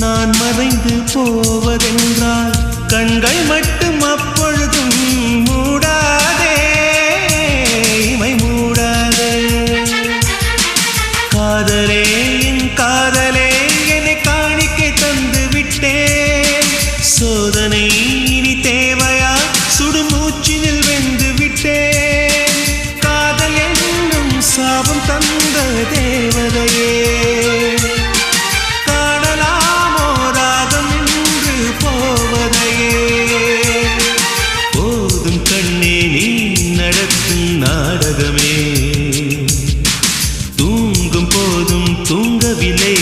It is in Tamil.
நான் மறைந்து போவதென்றால் கண்கள் மட்டும் அப்பொழுதும் மூடாதே, இமை மூடாதே. காதலே என் காதலே என்னை காணிக்கை தந்து விட்டேன். சோதனை இனி தேவையா, சுடுமூச்சினில் வெந்து விட்டேன். காதல் என்னும் சாபம் தந்த தேவதையே, காணலாமோ ராகம் என்று போவதையே. போதும் கண்ணே நீ நடத்தும் நாடகமே, தூங்கும் போதும் தூங்கவில்லை